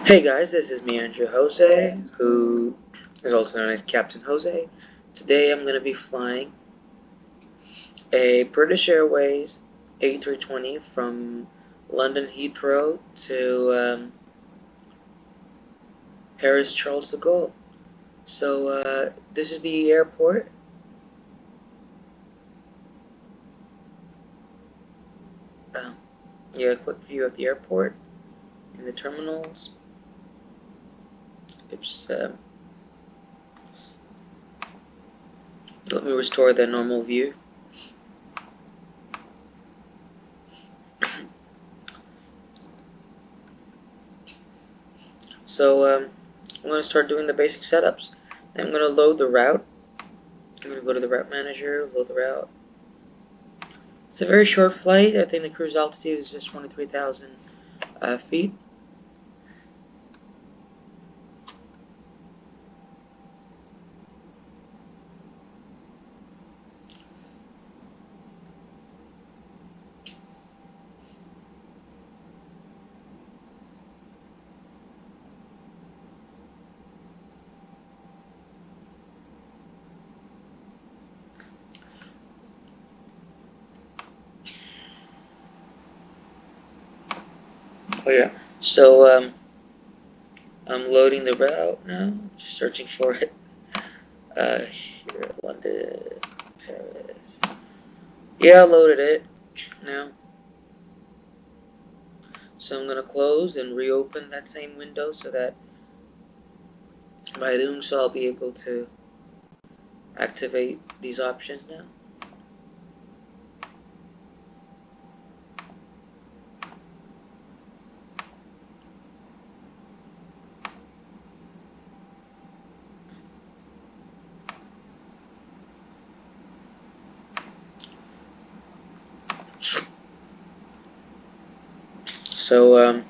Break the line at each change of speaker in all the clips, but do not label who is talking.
Hey guys, this is me, Andrew Jose, who is also known as Captain Jose. Today I'm going to be flying a British Airways A320 from London Heathrow to Paris Charles De Gaulle. So this is the airport. Yeah, a quick view of the airport and the terminals. Oops. Let me restore the normal view. So I'm going to start doing the basic setups. I'm going to load the route. I'm going to go to the route manager, load the route. It's a very short flight. I think the cruise altitude is just 23,000 feet. Oh yeah. So I'm loading the route now. Just searching for it. Here, London, Paris. Yeah, I loaded it now. So I'm gonna close and reopen that same window so that by doing so I'll be able to activate these options now. So I'm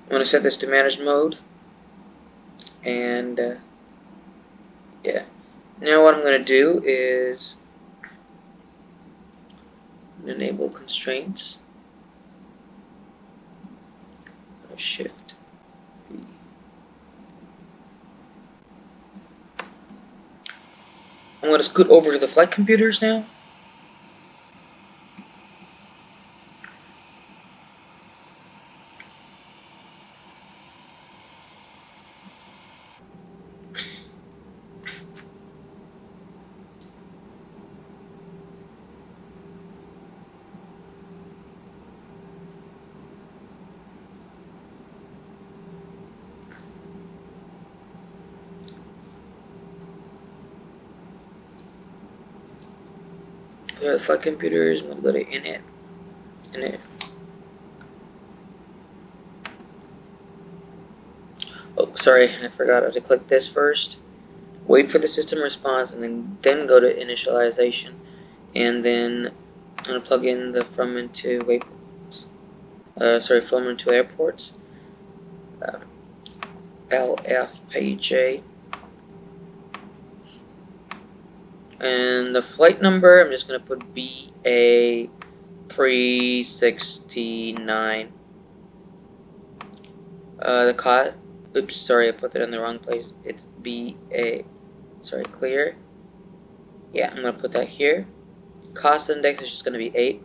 gonna set this to manage mode, and yeah. Now what I'm gonna do is enable constraints. Shift B. I'm going to scoot over to the flight computers now. The flight computers, I'm going to go to init. Oh, sorry, I forgot to click this first. Wait for the system response, and then go to initialization, and then I'm going to plug in the from and to airports. LFPG. And the flight number, I'm just going to put BA369. Oops, sorry, I put that in the wrong place. It's clear. Yeah, I'm going to put that here. Cost index is just going to be 8.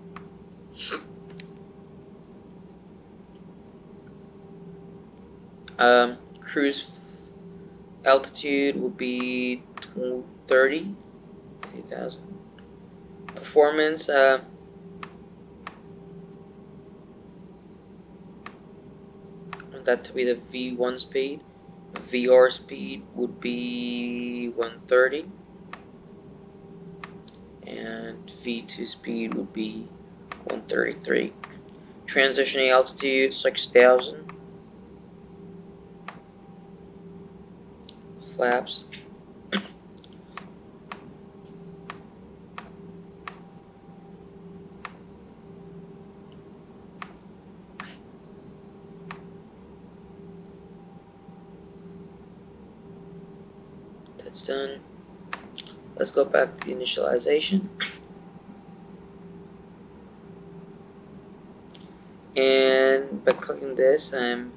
Cruise altitude will be 30,000. Performance, that to be the V1 speed. VR speed would be 130. And V2 speed would be 133. Transitioning altitude 6,000. Flaps. That's done. Let's go back to the initialization. And by clicking this, I'm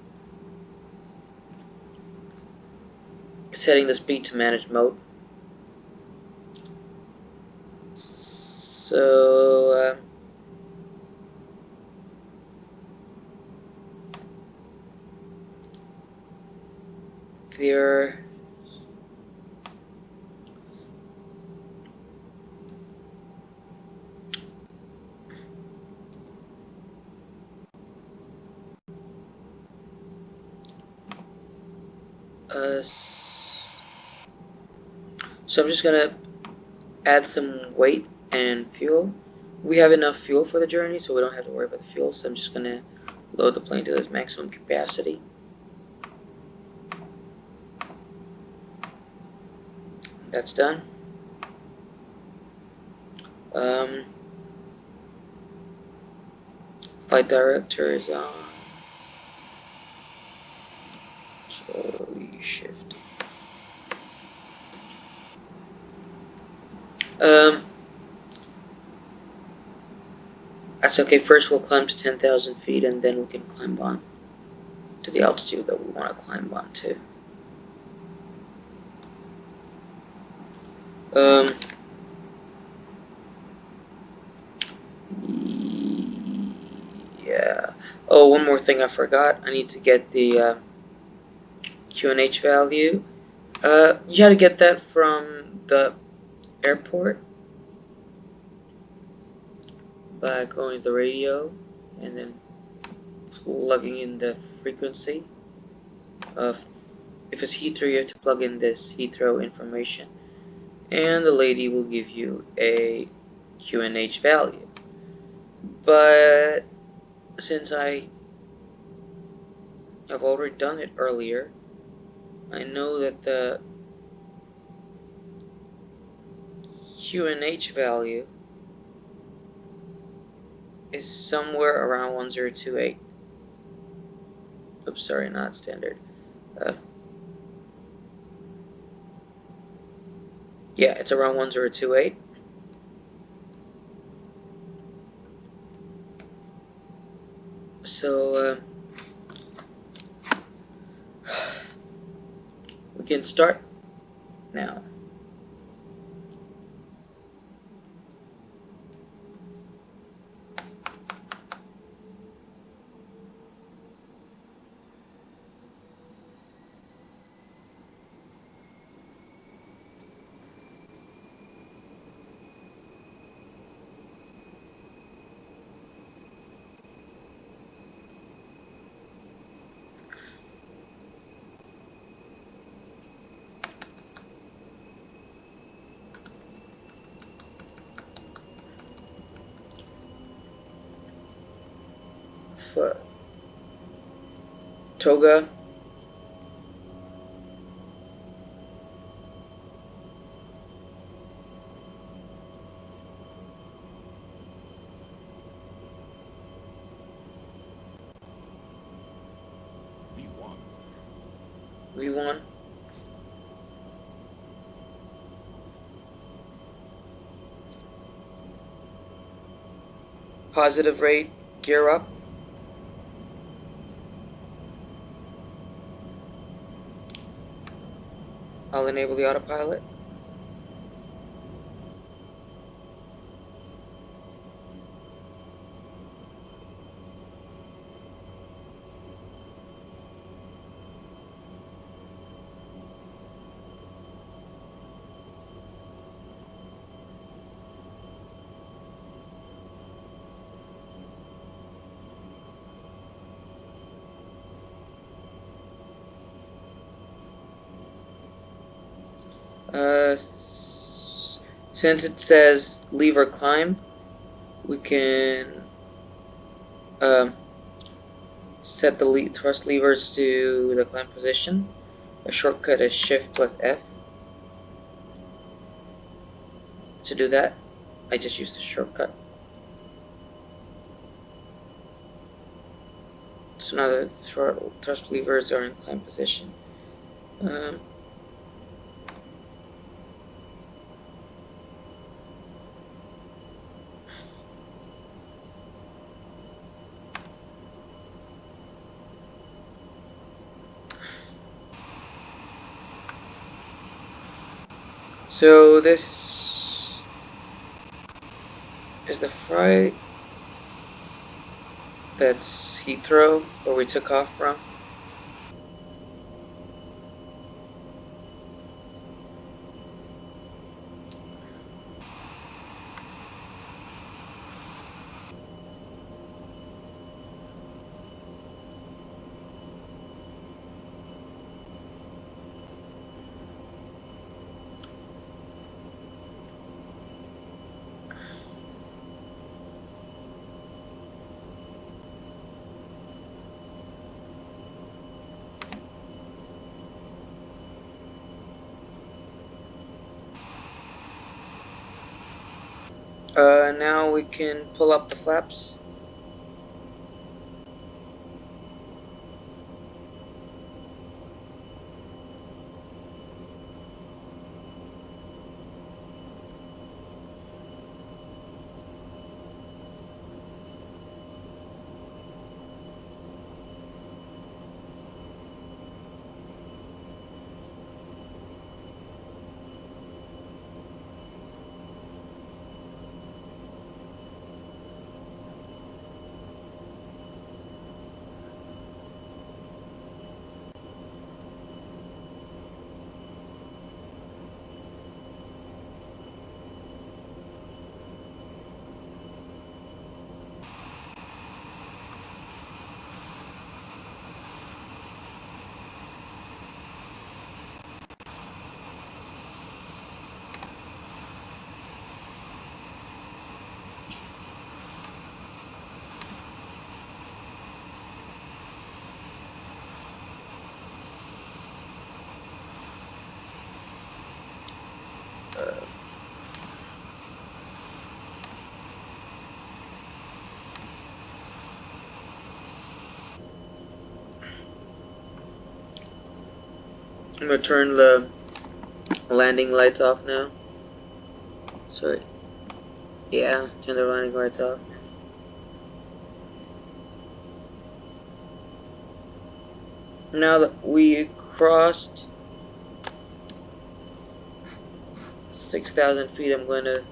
setting the speed to manage mode. So here so I'm just gonna add some weight and fuel. We have enough fuel for the journey, so we don't have to worry about the fuel. So I'm just gonna load the plane to its maximum capacity. That's done. Flight director is on. So we shift. That's okay. First we'll climb to 10,000 feet, and then we can climb on to the altitude that we want to climb on to. Yeah. Oh, one more thing I forgot. I need to get the QNH value. You had to get that from the airport by going to the radio and then plugging in the frequency of, if it's Heathrow, you have to plug in this Heathrow information, and the lady will give you a QNH value. But since I have already done it earlier, I know that the QNH value is somewhere around 1028. Oops, sorry, not standard. Yeah, it's around 1028. So we can start now. Toga. V1. Positive rate, gear up. I'll enable the autopilot. Since it says lever climb, we can set the thrust levers to the climb position. A shortcut is Shift plus F. To do that, I just use the shortcut. So now the thrust levers are in climb position. So this is the flight that's Heathrow, where we took off from. Now we can pull up the flaps. I'm gonna turn the landing lights off now. Sorry. Yeah, turn the landing lights off. Now that we crossed 6,000 feet, I'm going to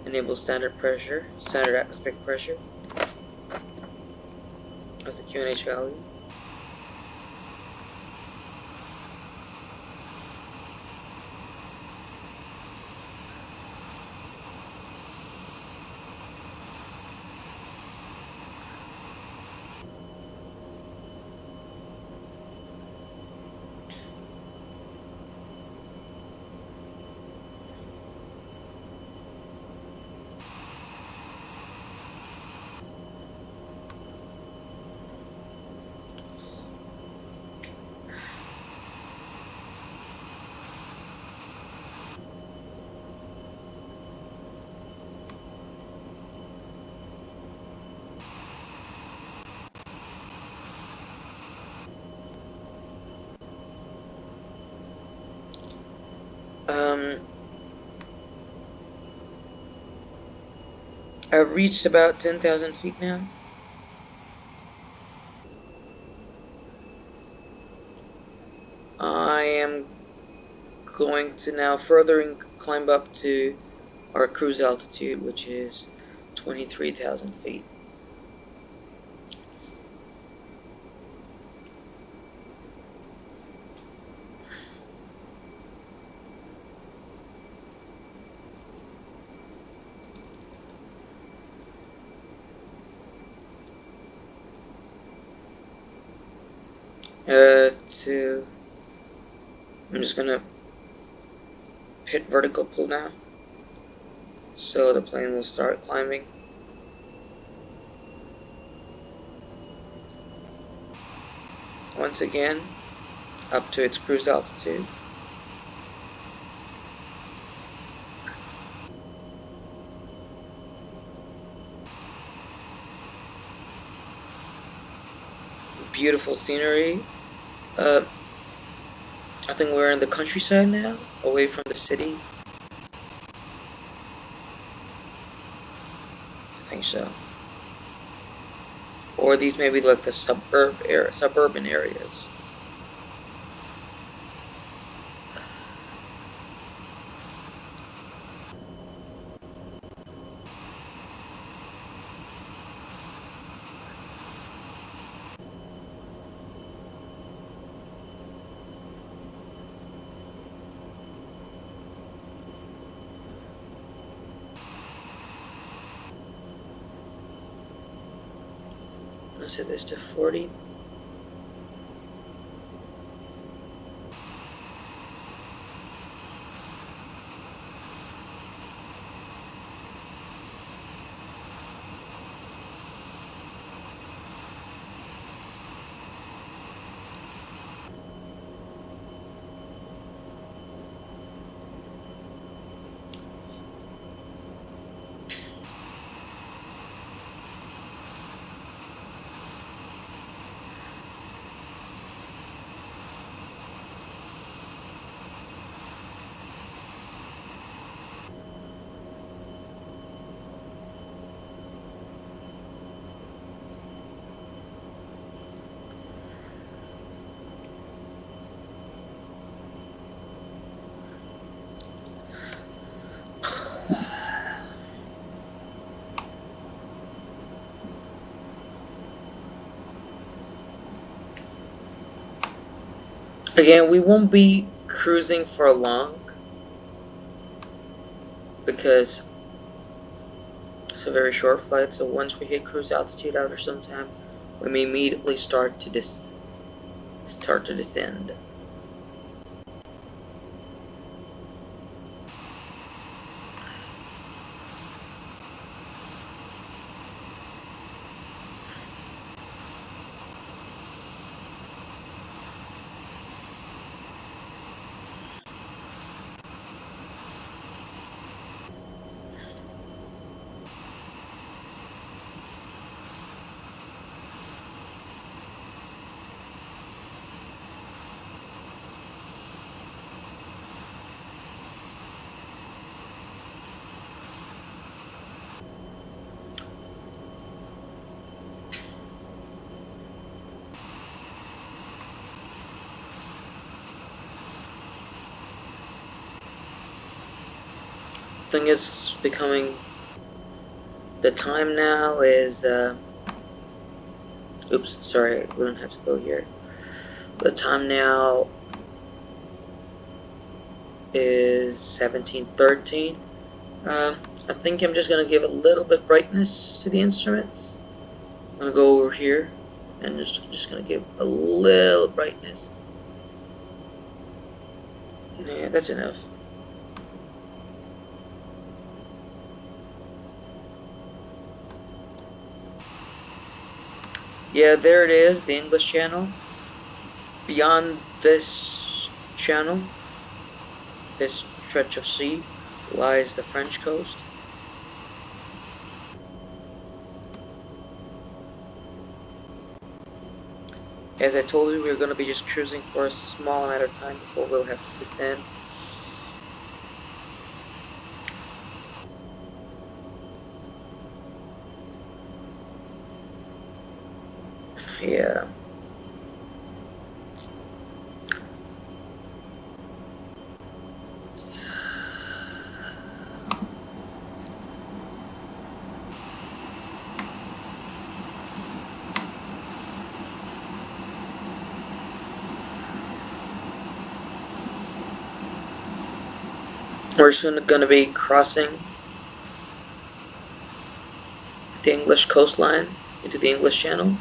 enable standard atmospheric pressure as the QNH value. I've reached about 10,000 feet now. I am going to now further climb up to our cruise altitude, which is 23,000 feet. I'm just gonna hit vertical pull now, so the plane will start climbing. Once again, up to its cruise altitude. Beautiful scenery. I think we're in the countryside now, away from the city. I think so. Or these may be like the suburban areas. Let's set this to 40. Again, we won't be cruising for long because it's a very short flight. So once we hit cruise altitude after some time, we may immediately start to descend. Thing is becoming, the time now is oops, sorry, we don't have to go here. The time now is 17:13. I think I'm just gonna give a little bit brightness to the instruments. I'm gonna go over here and just gonna give a little brightness. Yeah, that's enough. Yeah, there it is, the English Channel. Beyond this channel, this stretch of sea, lies the French coast. As I told you, we were going to be just cruising for a small amount of time before we'll have to descend. Yeah. We're soon going to be crossing the English coastline into the English Channel.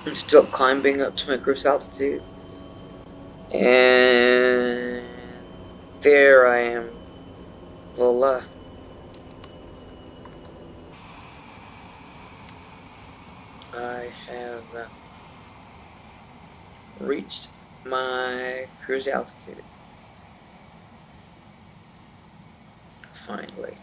I'm still climbing up to my cruise altitude. And there I am. Voila. I have reached my cruise altitude. Finally.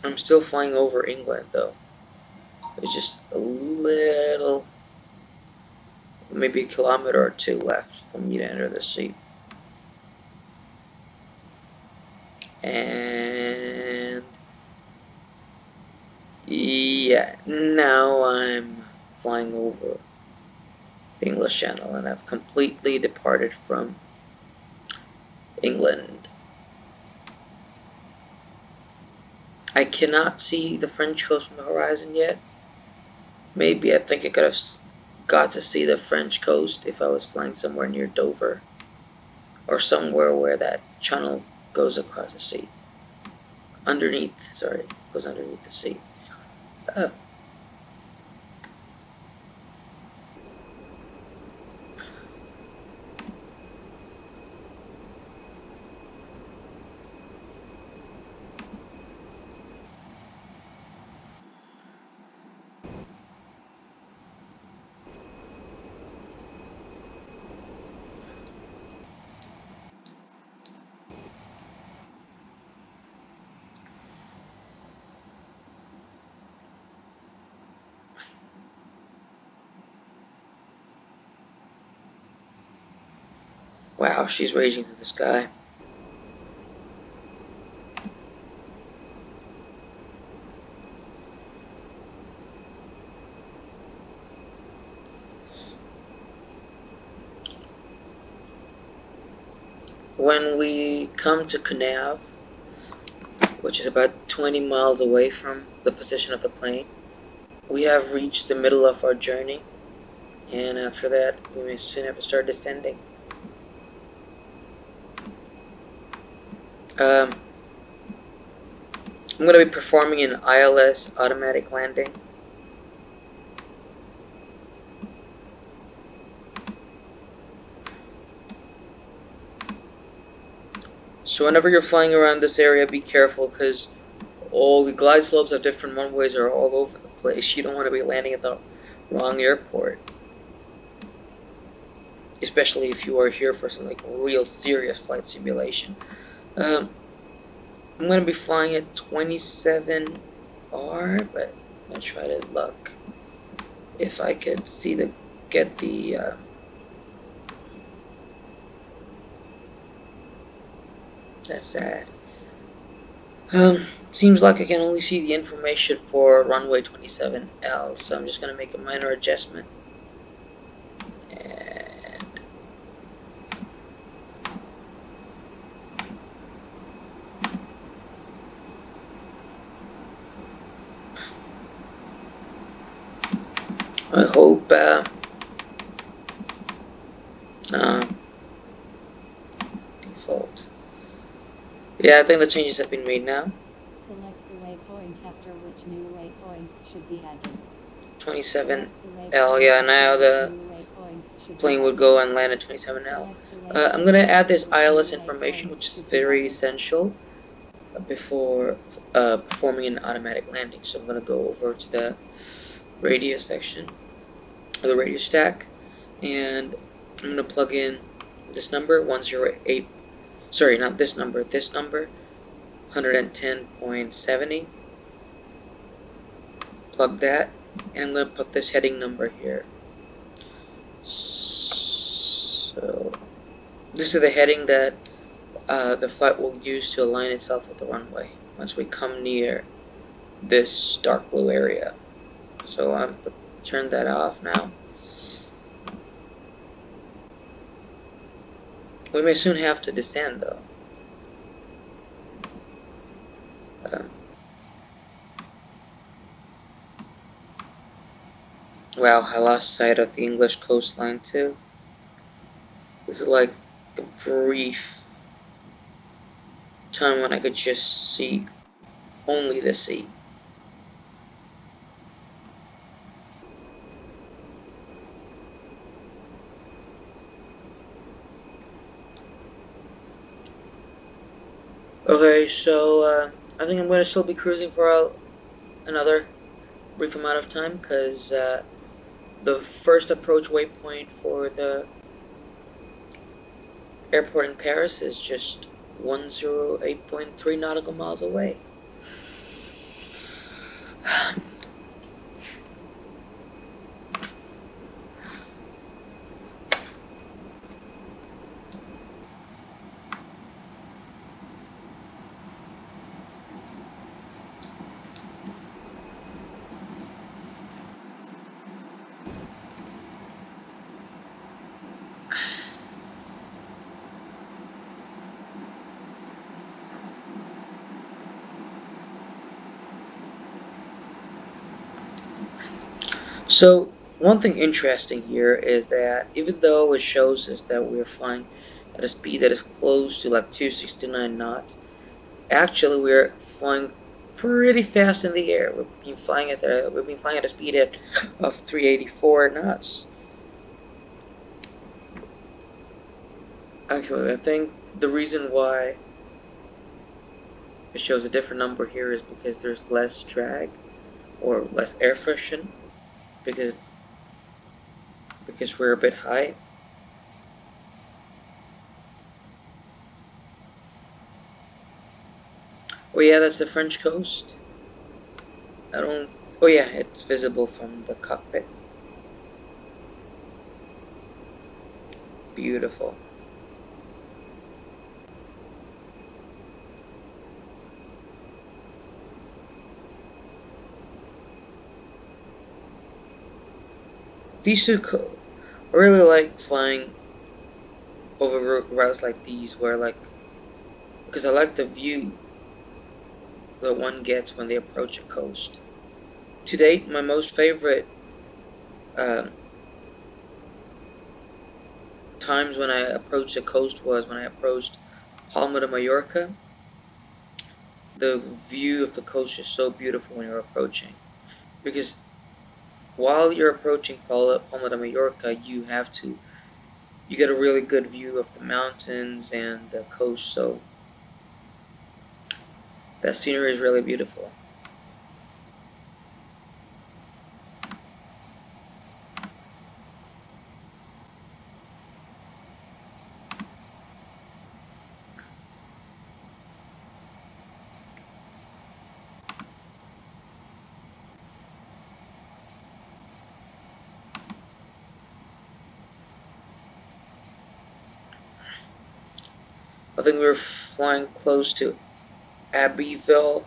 I'm still flying over England though. There's just a little, maybe a kilometer or two left for me to enter the sea. And yeah, now I'm flying over the English Channel and I've completely departed from England. I cannot see the French coast from the horizon yet. Maybe I think I could have got to see the French coast if I was flying somewhere near Dover or somewhere where that channel goes across the sea. Goes underneath the sea. Wow, she's raging through the sky. When we come to Canav, which is about 20 miles away from the position of the plane, we have reached the middle of our journey, and after that we may soon have to start descending. I'm going to be performing an ILS automatic landing. So whenever you're flying around this area, be careful, because all the glide slopes of different runways are all over the place. You don't want to be landing at the wrong airport, especially if you are here for some like real serious flight simulation. I'm going to be flying at 27R, but I'm going to try to luck if I could get the that's sad. Seems like I can only see the information for runway 27L, so I'm just going to make a minor adjustment. And I hope default. Yeah, I think the changes have been made now.
Select the waypoint after which new waypoints should be added.
27L, yeah, now the plane would go and land at 27L. I'm going to add this ILS information, which is very essential before performing an automatic landing. So I'm going to go over to the radio section, or the radio stack, and I'm going to plug in this number, 108, sorry, not this number, 110.70. Plug that, and I'm going to put this heading number here. So this is the heading that the flight will use to align itself with the runway once we come near this dark blue area. So I'm turn that off now. We may soon have to descend though. Wow, I lost sight of the English coastline too. This is like a brief time when I could just see only the sea. Okay, so I think I'm going to still be cruising for another brief amount of time, because the first approach waypoint for the airport in Paris is just 108.3 nautical miles away. So one thing interesting here is that even though it shows us that we're flying at a speed that is close to like 269 knots, actually we're flying pretty fast in the air. We've been flying at a speed of 384 knots. Actually, I think the reason why it shows a different number here is because there's less drag or less air friction because we're a bit high. Oh yeah, that's the French coast. I don't. Oh yeah, it's visible from the cockpit. Beautiful. These two, I really like flying over routes like these, because I like the view that one gets when they approach a coast. To date, my most favorite times when I approached the coast was when I approached Palma de Mallorca. The view of the coast is so beautiful when you're approaching, because while you're approaching Palma de Mallorca, you get a really good view of the mountains and the coast, so that scenery is really beautiful. I think we were flying close to Abbeville.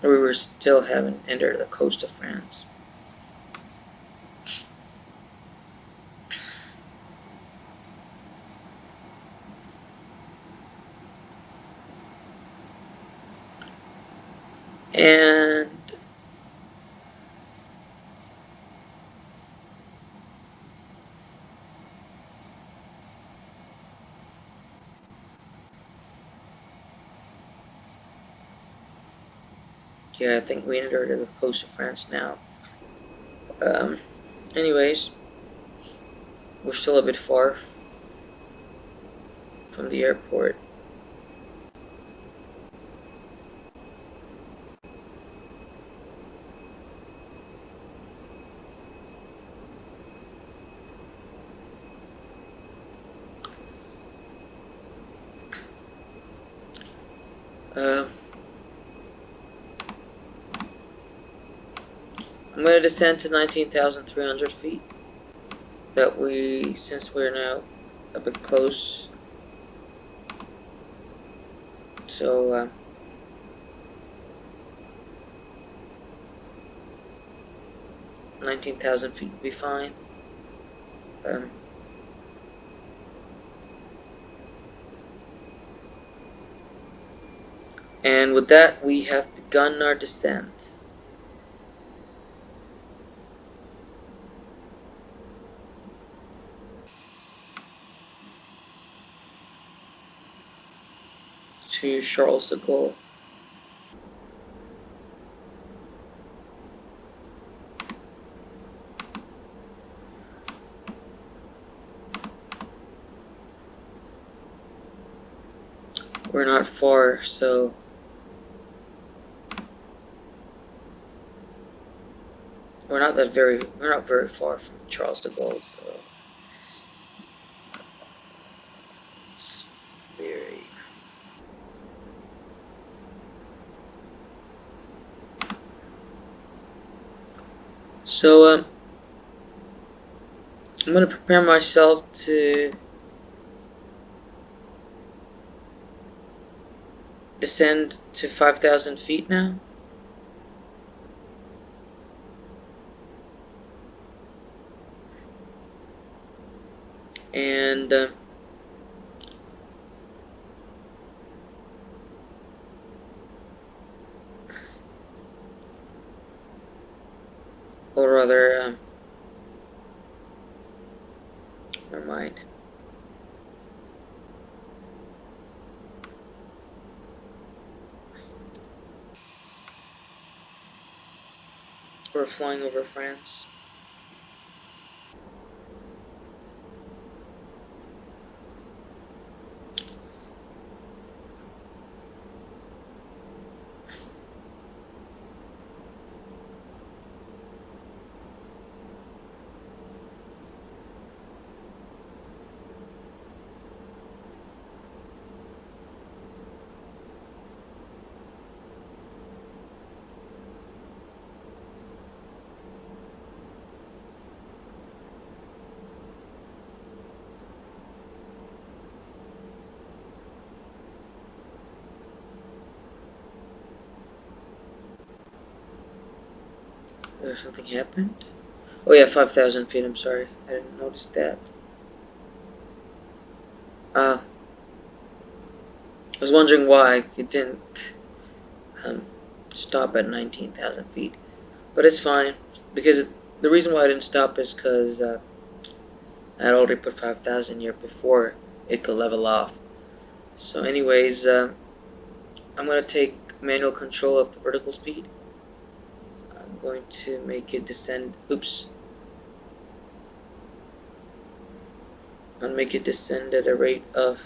We were still haven't entered the coast of France. And yeah, I think we entered the coast of France now. Anyways, we're still a bit far from the airport. I'm going to descend to 19,300 feet. Since we're now a bit close, so 19,000 feet would be fine. And with that, we have begun our descent. To Charles de Gaulle. We're not far, so we're not very far from Charles de Gaulle, so it's very. So I'm gonna prepare myself to descend to 5,000 feet now. and or rather, never mind. We're flying over France. Something happened? Oh yeah, 5,000 feet, I'm sorry. I didn't notice that. I was wondering why it didn't um, stop at 19,000 feet. But it's fine, because the reason why I didn't stop is because I had already put 5,000 here before it could level off. So anyways, I'm going to take manual control of the vertical speed. I'm going to make it descend. Oops. I'll make it descend at a rate of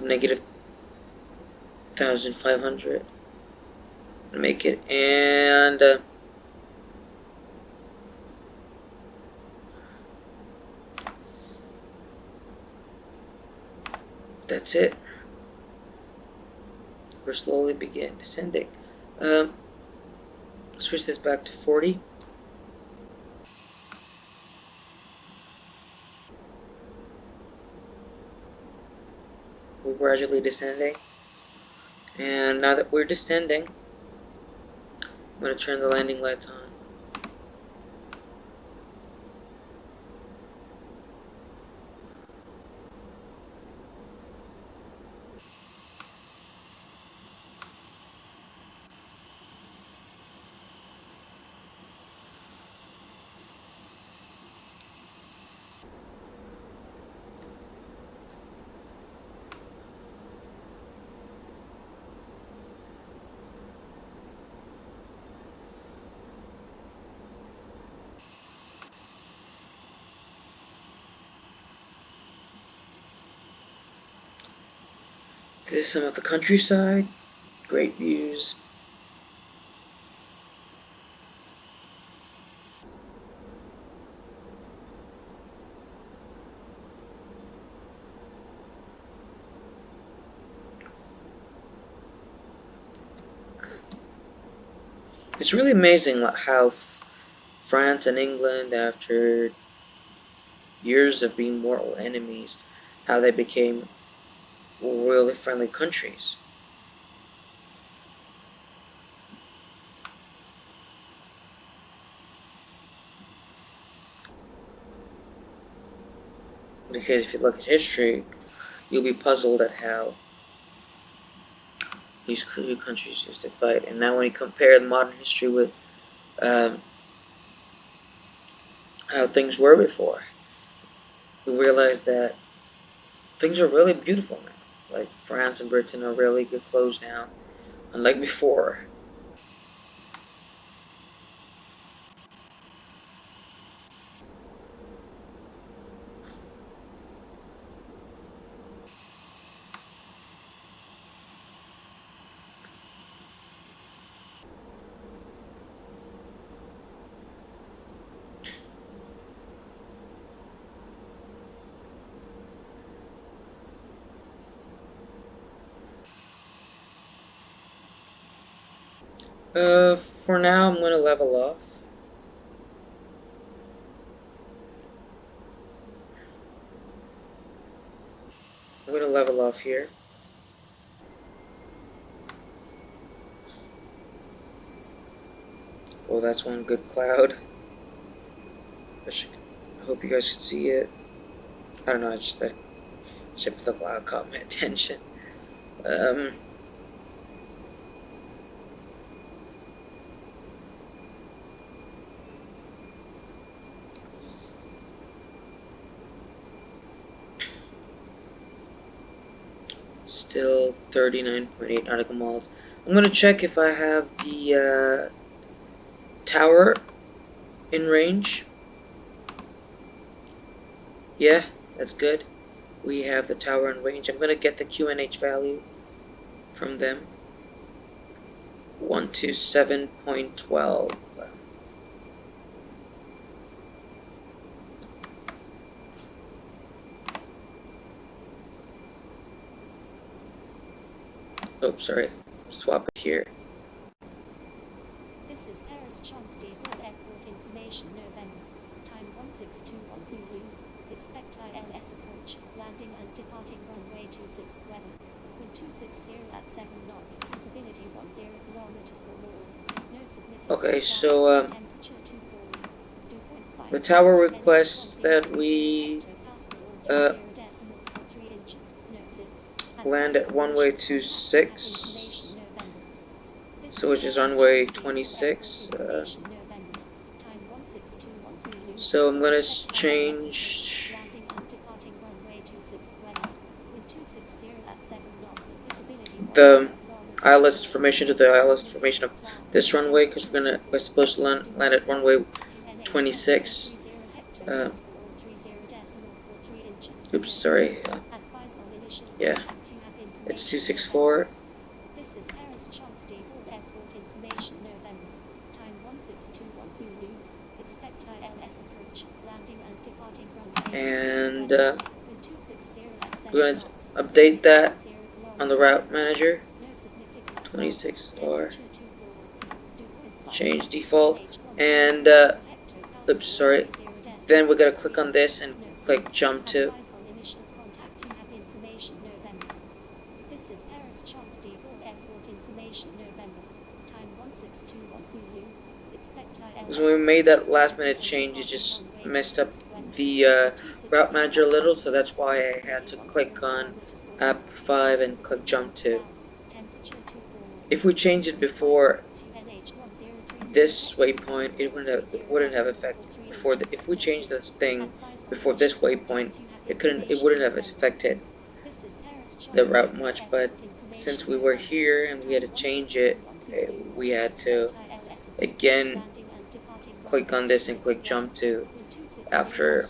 negative 1,500. Make it, and that's it. We're slowly begin descending. Switch this back to 40. We're gradually descending. And now that we're descending, I'm going to turn the landing lights on. This is some of the countryside. Great views. It's really amazing how France and England, after years of being mortal enemies, how they became really friendly countries. Because if you look at history, you'll be puzzled at how these two countries used to fight. And now when you compare the modern history with how things were before, you realize that things are really beautiful now. Like France and Britain are really good clothes now, unlike before. For now, I'm going to level off. I'm going to level off here. Well, that's one good cloud. I hope you guys could see it. I don't know, just that shape of the cloud caught my attention. Still 39.8 nautical miles. I'm gonna check if I have the tower in range. Yeah, that's good. We have the tower in range. I'm gonna get the QNH value from them. 127.12. Oh, sorry. Swap it here.
This is Paris Charles De Gaulle Airport information November. Time 16210 Zulu. Expect ILS approach, landing and departing runway 26 weather. Wind 260 at 7 knots, visibility 10 kilometers or more. No significant
Okay, so
temperature 2.5.
the tower requests that we land at runway 26, so which is runway 26. So I'm gonna change the ILS information to the ILS information of this runway, because we're supposed to land at runway 26. Oops, sorry. Yeah, it's 264.
This is Paris Charles De Gaulle Airport information November. Time 16210 Zulu. Expect ILS approach, landing and departing runway.
And we're gonna update that on the route manager. 26 or change default, and oops, sorry. Then we're gonna click on this and click jump to.
This is Paris Charles De Gaulle Airport information November. Time 16210 Zulu. Expect ILS.
Because when we made that last minute change, it just messed up the route manager a little, so that's why I had to click on app 5 and click jump to. If we changed it before this waypoint, it wouldn't have effect. If we changed this thing before this waypoint, it wouldn't have affected the route much. But since we were here and we had to change it, we had to again click on this and click jump to after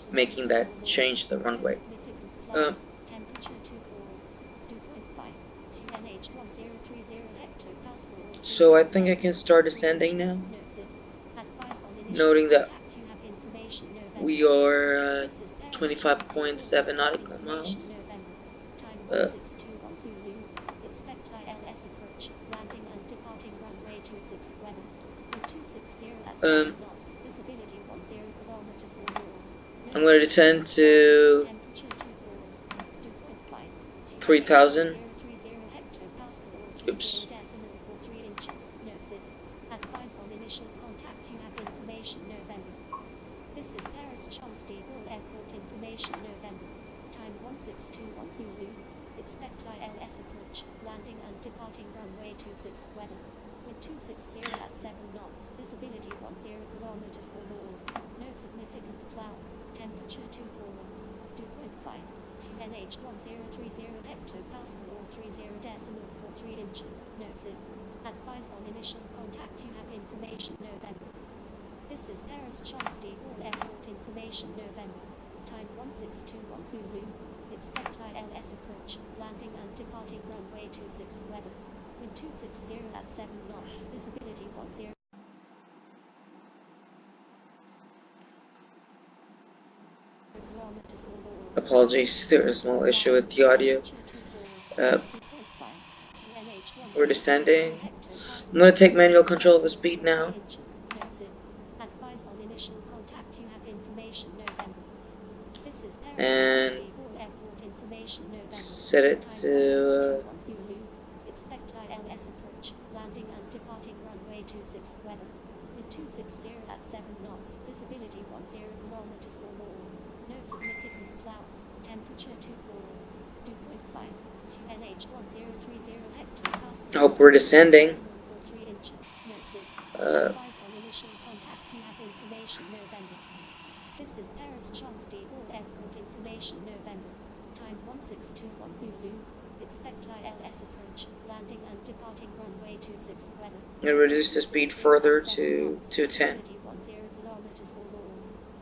making that change the runway. So I think I can start ascending now, noting that we are 25.7 nautical miles. I'm going to descend to 3,000. Oops.
This is Paris Charles De Gaulle Airport information November. Time 16210 Zulu. Expect ILS approach, landing and departing runway 26 weather. Wind 260 at 7 knots, visibility 10 kilometers or more. No significant clouds, temperature 2.5. QNH 1030 hectopascal or 30.43 inches. No zip. Advise on initial contact. You have information November. This is Paris Charles De Gaulle Airport information November. Time 16210 Zulu. Expect ILS approach, landing and departing runway 26 weather. Wind 260 at 7 knots, visibility 10 kilometers or more.
Apologies, there is a small issue with the audio. We're descending. I'm going to take manual control of the speed now.
This is Paris
and
Charles De Gaulle Airport information November.
set it
Time
to
16210 Zulu. Expect ILS approach, landing and departing runway 26 weather. Wind 260 at 7 knots. Visibility 10 kilometers or more. No significant clouds. Temperature 2.5. QNH 1030 hectopascal.
I hope we're descending.
3 inches. No sig.
Uh,
Advise on initial contact. You have information November. This is Paris Charles De Gaulle Airport information November. Time 1621 Zulu. Expect ILS approach, landing and departing runway 26 weather.
I'm going to reduce the speed further to 210.
10 kilometers or more.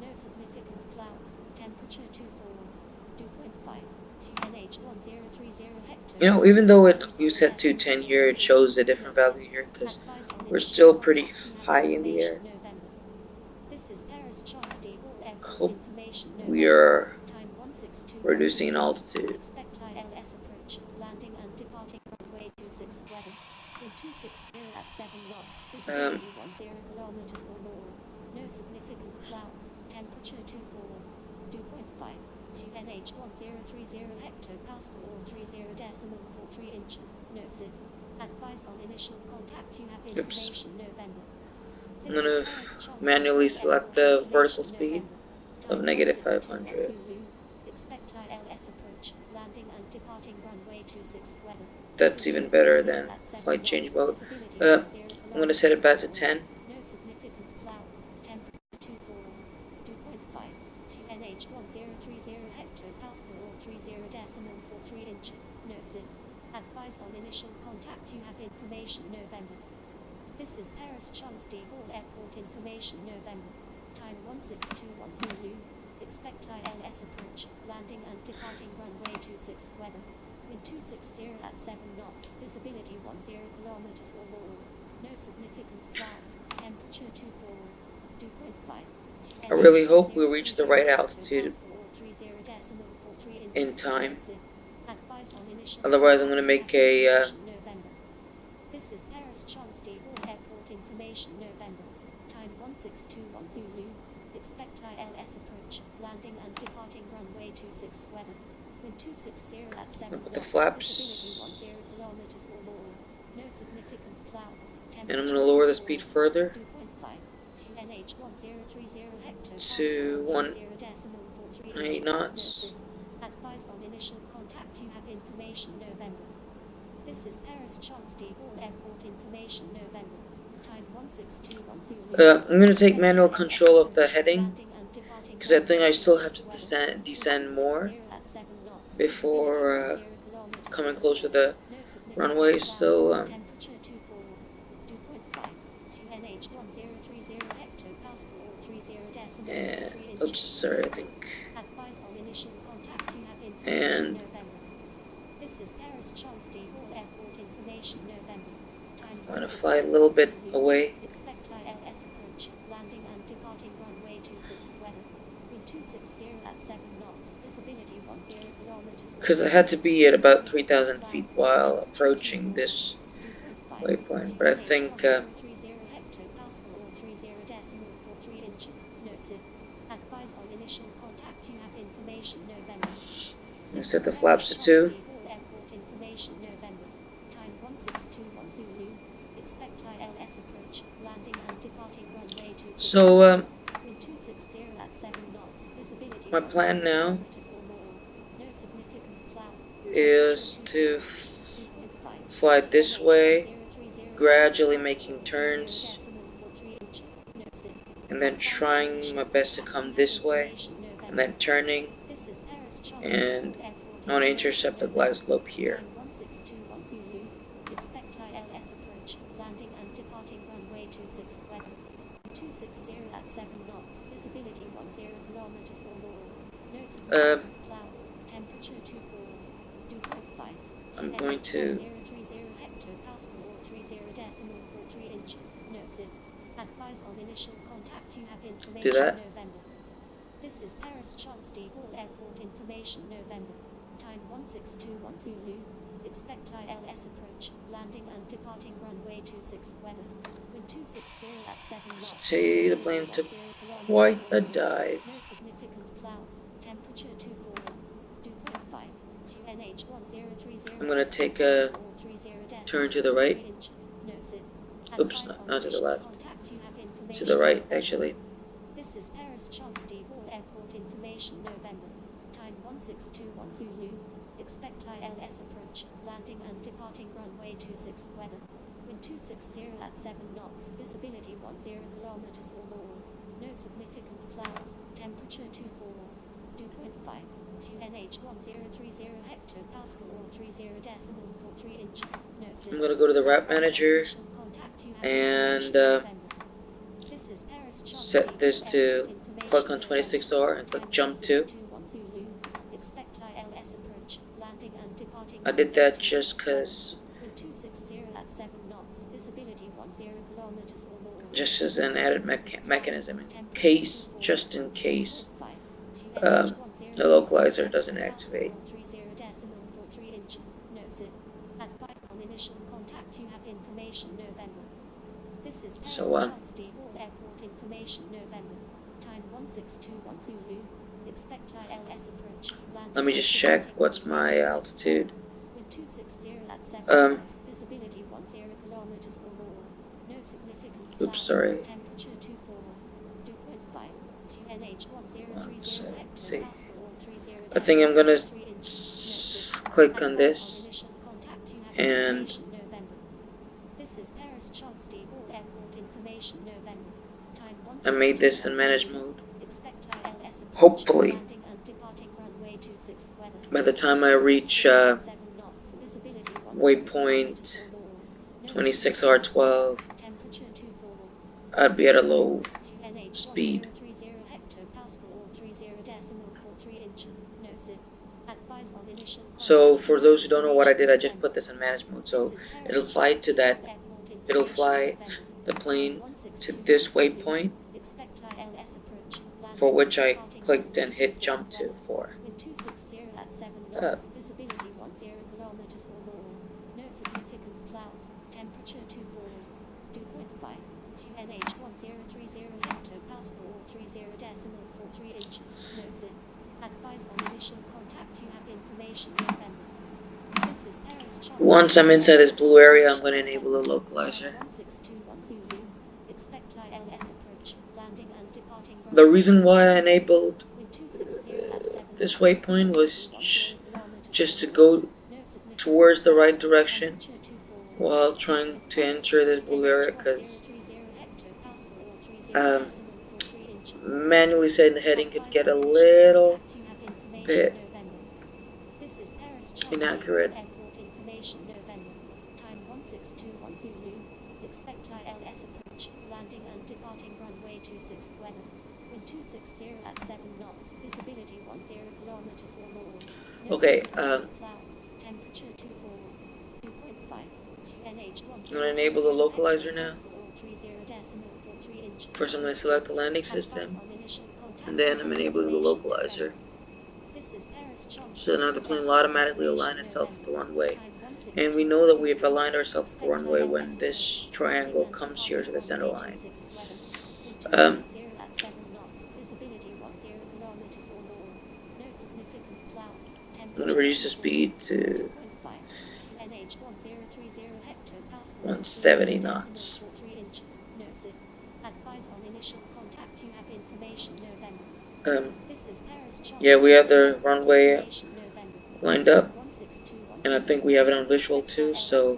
No significant clouds. Temperature 2.5. QNH 1030 hectopascal.
You know, even though you set 210 here, it shows a different value here because we're still pretty high in the air.
This is Paris Charles De Gaulle
I
Airport
hope
information
we are
Time 162.
reducing in altitude.
Expect ILS approach, landing and departing runway 26 weather. Wind 260 at 7 knots. Visibility 10 kilometers or more. No significant clouds. Temperature 2.5. QNH 1030 hectopascal or 30.43 inches. No zip. Advise on initial contact. You have information November.
I'm going to manually select the vertical speed of -500.
Expect ILS approach, landing and departing runway 26 weather.
That's even better than flight change mode. I'm going to set it back to 10.
No significant clouds. Temperature 2.5. QNH 1030 hectopascal or 30.43 inches. No zip. Advise on initial contact. You have information November. This is Paris Charles De Gaulle Airport information November. Time 1621 Zulu. Expect ILS approach, landing and departing runway 26 weather. Wind 260 at 7 knots. Visibility 10 kilometers or more. No significant clouds. Temperature 2.5.
I really hope we reach the right altitude in time. Otherwise, I'm going to make a
This is Paris Charles De Gaulle Airport information November. Time 1621 Zulu. Expect ILS approach, landing and departing runway 26 weather. Wind 260 at 7
put the
knots.
flaps.
Visibility 10 kilometers or more. No significant clouds.
And I'm going to lower the speed further
2.5. QNH 1030 hectopascal
to
10.43
8 knots.
Advise on initial contact. You have information November. This is Paris Charles De Gaulle Airport information November. Time 1621 Zulu.
I'm going to take manual control of the heading because I think I still have to descend more before coming closer to the runway. So oops, sorry, I think. And
this is Paris Charles De Gaulle Airport information November. Time
I'm going to fly a little bit away.
Expect ILS approach, landing and departing runway 26 weather. Wind 260 at 7 knots. Visibility 10 kilometers.
Because I had to be at about 3,000 feet while approaching this waypoint, but I think
30 hectopascal or 30.43 inches. No zip. Advise on initial contact. You have information November.
I've set the flaps to 2.
Airport information November. Time 1621 Zulu. Expect ILS approach, landing and departing runway 26.
So
Wind 260 at 7 knots. Visibility
my plan now
10 kilometers or more. No significant clouds.
is to
2.5.
fly this way, gradually making turns, and then trying my best to come this way, and then turning, and I want to intercept the glide slope here.
1621 Zulu. Expect ILS approach, landing and departing runway 26 weather. 260 at 7 knots. Visibility 10 kilometers or more. No significant clouds. Temperature 2.5.
I'm going to
1030 hectopascal or 30.43 inches. No zip. Advise on initial contact. You have information
do that.
November. This is Paris Charles De Gaulle Airport information November. Time 1621 Zulu. Expect ILS approach. Landing and departing runway 26. Weather. Wind 260 at 7 knots.
See, the plane took quite a dive.
No significant clouds. Temperature 24. 2.5. QNH 1030.
I'm gonna take a turn to the right. Oops, not to the left. To the right, actually.
This is Paris Charles De Gaulle Airport information. November. Time 1621 Zulu. Expect ILS approach. Landing and departing runway 26. Weather. Wind 260 at 7 knots. Visibility 10 kilometers or more. No significant clouds. Temperature 24. 2.5. QNH 1030 hectopascal or 30.43 inches. No.
I'm gonna go to the route manager and set this to click on 26R and click jump to. I did that just because, just as an added mechanism, just in case the localizer doesn't activate. So let me just check what's my altitude. Oops, sorry. See. I think I'm gonna click on this and I made this in manage mode. Hopefully, by the time I reach waypoint 26R12, I'd be at a low speed. So for those who don't know what I did, I just put this in manage mode. So it'll fly to that, it'll fly the plane to this waypoint for which I clicked and hit jump to for. Once I'm inside this blue area, I'm going to enable the localizer. The reason why I enabled this waypoint was just to go towards the right direction while trying to enter this blue area, because manually setting the heading could get a little bit inaccurate. Okay, I'm going to enable the localizer now. First I'm going to select the landing system, and then I'm enabling the localizer. So now the plane will automatically align itself to the runway. And we know that we have aligned ourselves to the runway when this triangle comes here to the center line. I'm going to reduce the speed to 170 knots. Yeah, we have the runway lined up, and I think we have it on visual too, so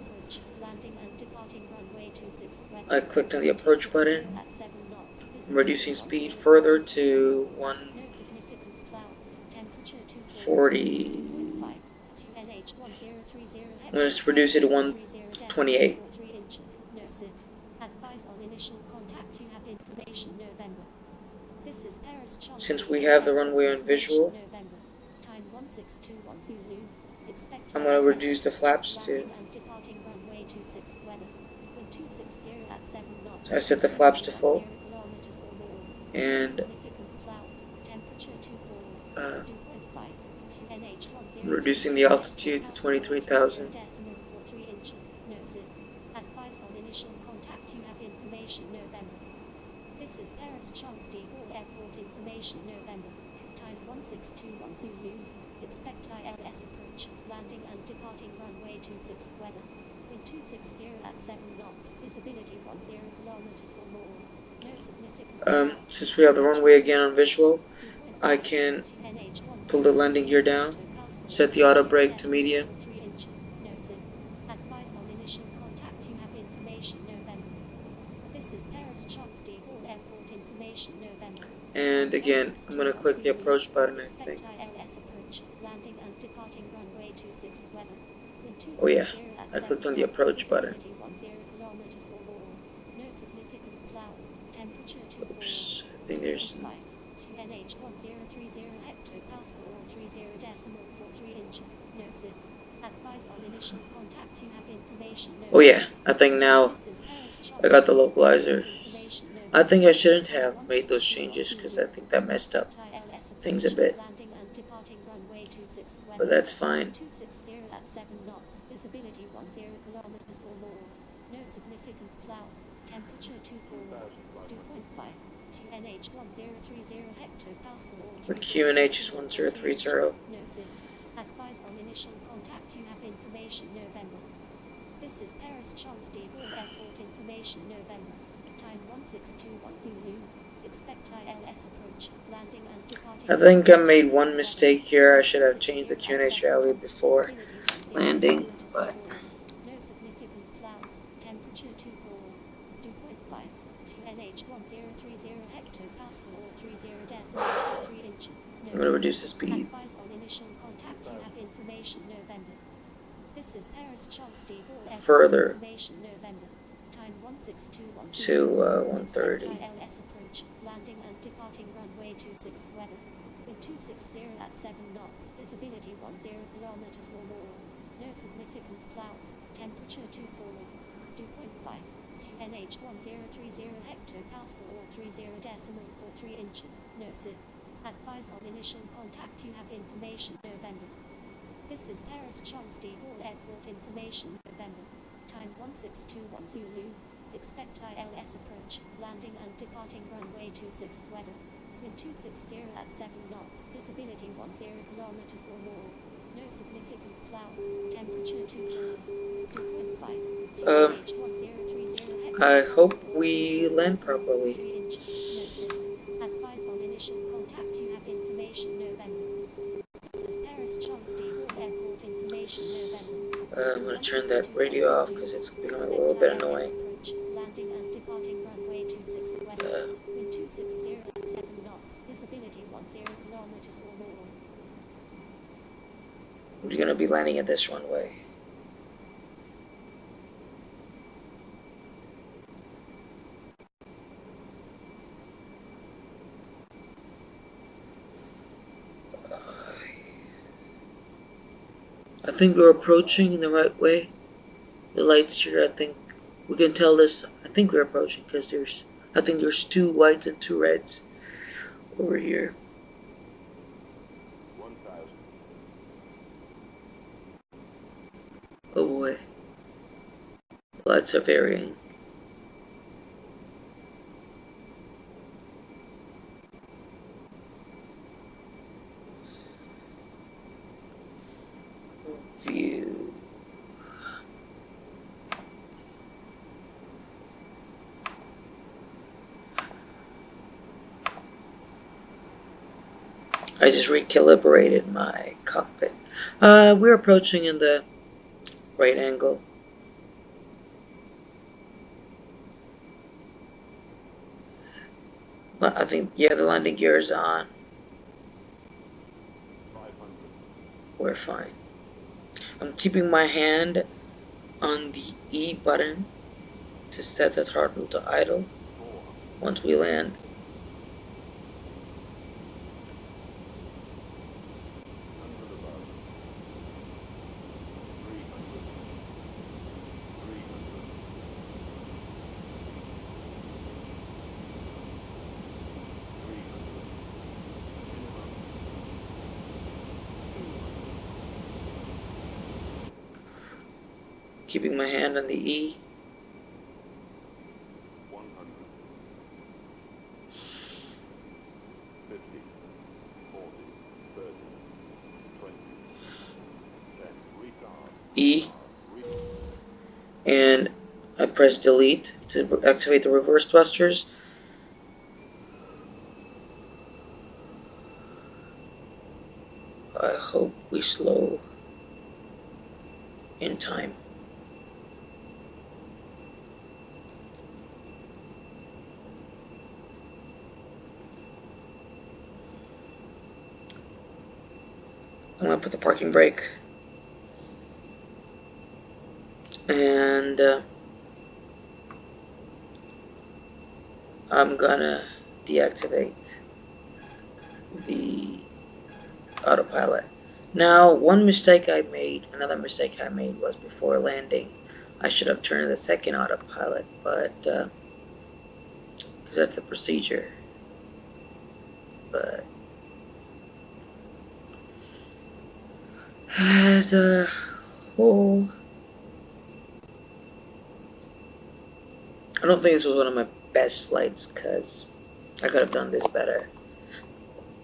I clicked on the approach button. I'm reducing speed further to 140. I'm going to reduce it to 128. Since we have the runway on visual, I'm going to reduce the flaps to. I set the flaps to full, and Reducing the altitude to 23,000.
Advice on initial contact. You have information November. This is Paris Charles De Gaulle Airport information November. Time 16210 Zulu. Expect ILS approach, landing and departing runway 26 weather. Wind 260 at 7 knots. Visibility 10 kilometers or more. No significant.
Since we have the runway again on visual, I can pull the landing gear down, set the auto brake to medium.
Advice on initial contact. You have information November. This is Paris Charles De Gaulle Airport information November.
And again, I'm going to click the approach button, I think.
Landing and departing runway 26 weather.
Oh yeah, I clicked on the approach button. Oops, I think there's...
NH 1030 hectopascal or 30.43 inches. No zip. Advice on initial contact. You have information.
Oh yeah, I think now I got the localizers. I think I shouldn't have made those changes because I think that messed up things a bit. But that's fine.
260 at 7 knots. Visibility 10 kilometers or more. No significant clouds. Temperature 2.5. QNH 1030 hectopascal or
For QNH is 1030.
No zip. Advice on initial contact. You have information November. This is Paris Charles De Gaulle Airport information November. Time 16210 Zulu. Expect ILS approach, landing and departing.
I think I made one mistake here. I should have changed the QNH value before landing, but
no significant clouds. Temperature 2.5. QNH 1030 hectopascal or 30.43 inches.
I'm going to reduce the speed.
Advice on initial contact. You have information November. This is Paris Charles De Gaulle Airport
Further
information November. Time 16210
to 130.
ILS approach, landing and departing runway 26 weather. Wind 260 at 7 knots. Visibility 10 kilometers or more. No significant clouds. Temperature 2.5. NH 1030 hectopascal or 30.43 inches. No zip. Advice on initial contact. You have information November. This is Paris Charles De Gaulle Airport information November. Time 16210 Zulu. Expect ILS approach, landing and departing runway 26 weather. Wind 260 at 7 knots. Visibility 10 kilometers or more. No significant clouds. Temperature 2.5.
I hope we land properly.
Advice on initial contact. You have information November. This is Paris Charles De Gaulle Airport information November.
I'm going to turn that radio off because it's becoming a little bit annoying.
Landing and departing runway 26 weather. Wind 260 at 7 knots. Visibility 10 kilometers or more.
We're going to be landing at this runway. I think we're approaching in the right way. The lights here, I think we can tell this. I think we're approaching because I think there's 2 whites and 2 reds over here.
1,000.
Oh boy, the lights are varying. View. I just recalibrated my cockpit. We're approaching in the right angle. I think, yeah, the landing gear is on.
500.
We're fine. I'm keeping my hand on the E button to set the throttle to idle
400.
once we land.
100 above. 300. 300. 300. Minimum. 200.
keeping my hand on the E.
100, 50, 40, 30, 20, 10, retard,
E, and I press delete to activate the reverse thrusters. I hope we slow in time. I'm gonna put the parking brake, and I'm gonna deactivate the autopilot. Now, another mistake I made was before landing, I should have turned the second autopilot, but because that's the procedure. But as a whole, I don't think this was one of my best flights because I could have done this better,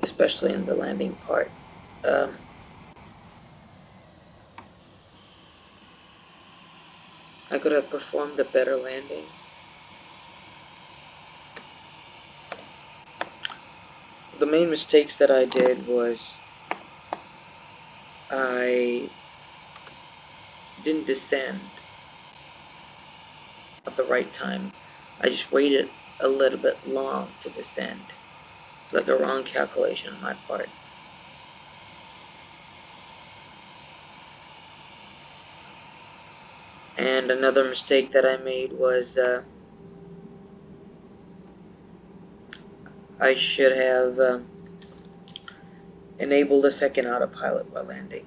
especially in the landing part. I could have performed a better landing. The main mistakes that I did was I didn't descend at the right time. I just waited a little bit long to descend. It's like a wrong calculation on my part. And another mistake that I made was I should have enabled the second autopilot while landing.